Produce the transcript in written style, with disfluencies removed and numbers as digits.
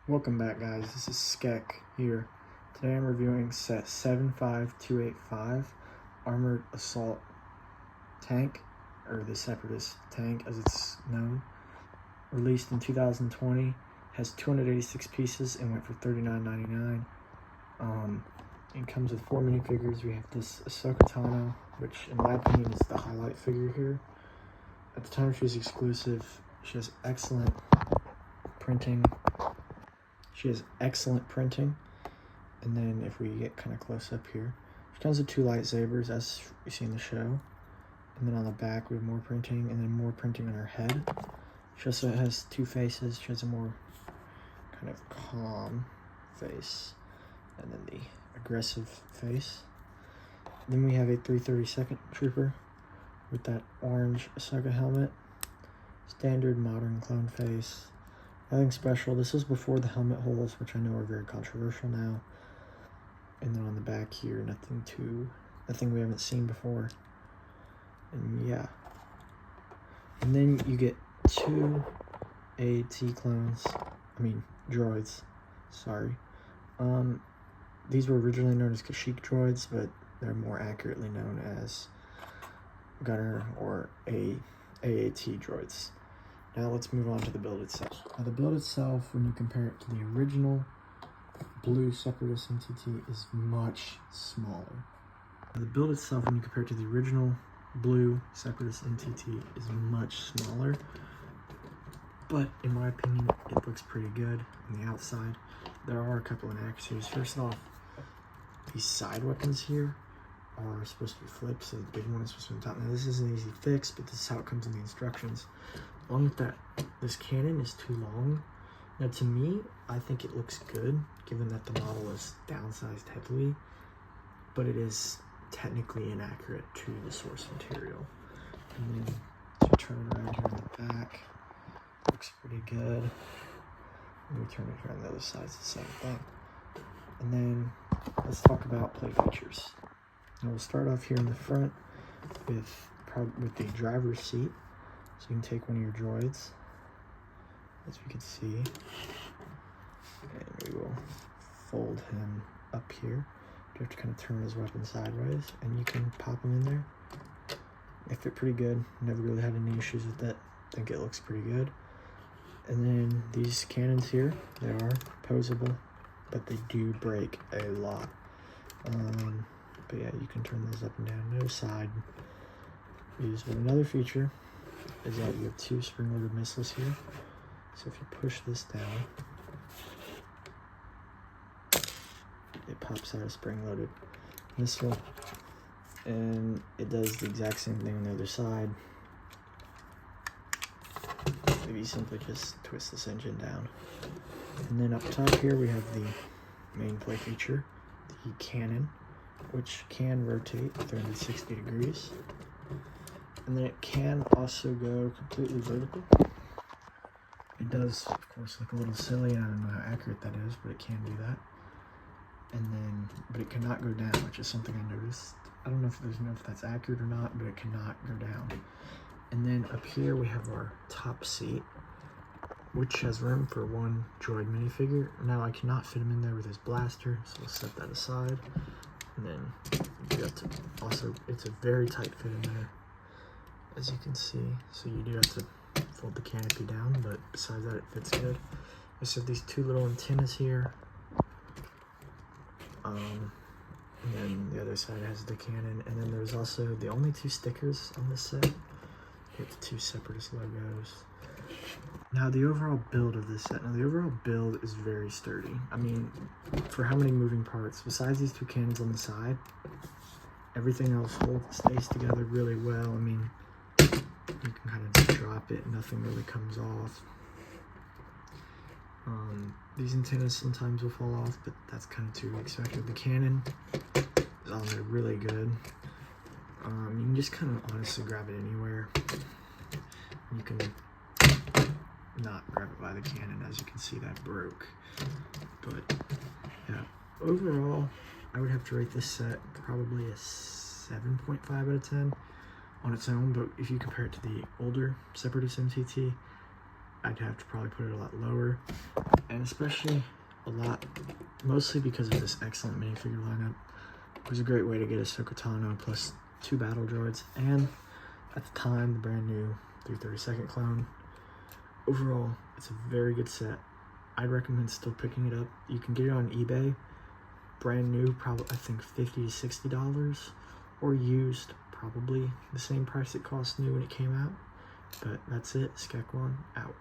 Welcome back, guys. This is Skek here. Today I'm reviewing set 75285 Armored Assault Tank, or the Separatist Tank as it's known. Released in 2020, has 286 pieces and went for $39.99. It comes with 4 minifigures. We have this Ahsoka Tano, which in my opinion is the highlight figure here. At the time she was exclusive. She has excellent printing. And then if we get kind of close up here, she comes with 2 lightsabers as you see in the show. And then on the back we have more printing, and then more printing on her head. She also has 2 faces. She has a more kind of calm face, and then the aggressive face. Then we have a 332nd Trooper with that orange Ahsoka helmet. Standard modern clone face. Nothing special. This is before the helmet holes, which I know are very controversial now. And then on the back here, nothing we haven't seen before. And yeah. And then you get 2 AT clones. Droids. Sorry. These were originally known as Kashyyyk droids, but they're more accurately known as Gunner or AAT droids. Now let's move on to the build itself. Now the build itself, when you compare it to the original blue Separatist MTT, is much smaller. Now the build itself, when you compare it to the original blue Separatist MTT, is much smaller. But in my opinion, it looks pretty good on the outside. There are a couple inaccuracies. First off, these side weapons here are supposed to be flipped, so the big one is supposed to be on top. Now this is an easy fix, but this is how it comes in the instructions. Along with that, this cannon is too long. Now to me, I think it looks good, given that the model is downsized heavily, but it is technically inaccurate to the source material. And then to turn it around here on the back, looks pretty good. And we turn it around the other side, it's the same thing. And then let's talk about play features. Now we'll start off here in the front with the driver's seat. So you can take one of your droids, as we can see, and we will fold him up here. You have to kind of turn his weapon sideways, and you can pop him in there. They fit pretty good. Never really had any issues with that. I think it looks pretty good. And then these cannons here, they are posable, but they do break a lot. But yeah, you can turn those up and down. No side views. But another feature is that you have 2 spring-loaded missiles here. So if you push this down, it pops out a spring-loaded missile, and it does the exact same thing on the other side. If you simply just twist this engine down. And then up top here we have the main play feature, the cannon, which can rotate 360 degrees. And then it can also go completely vertical. It does, of course, look a little silly, and I don't know how accurate that is, but it can do that. And then, but it cannot go down, which is something I noticed. I don't know if that's accurate or not, but it cannot go down. And then up here we have our top seat, which has room for 1 droid minifigure. Now I cannot fit him in there with his blaster, so we'll set that aside. And then you have to also, it's a very tight fit in there, as you can see. So you do have to fold the canopy down, but besides that, it fits good. I just have these 2 little antennas here. And then the other side has the cannon. And then there's also the only 2 stickers on this set. You have the 2 Separatist logos. Now the overall build of this set. Now the overall build is very sturdy. For how many moving parts, besides these 2 cannons on the side, everything else stays together really well. You can kind of just drop it, nothing really comes off. These antennas sometimes will fall off, but that's kind of to be expected. The cannon is on there really good. You can just kind of honestly grab it anywhere. You can not grab it by the cannon, as you can see that broke. But yeah, overall, I would have to rate this set probably a 7.5 out of 10 on its own. But if you compare it to the older Separatist MTT, I'd have to probably put it a lot lower, and especially mostly because of this excellent minifigure lineup. It was a great way to get Ahsoka Tano plus 2 battle droids, and at the time, the brand new 332nd clone. Overall, it's a very good set. I'd recommend still picking it up. You can get it on eBay, brand new, probably I think $50 to $60, or used, probably the same price it cost new when it came out. But that's it. Skek1 out.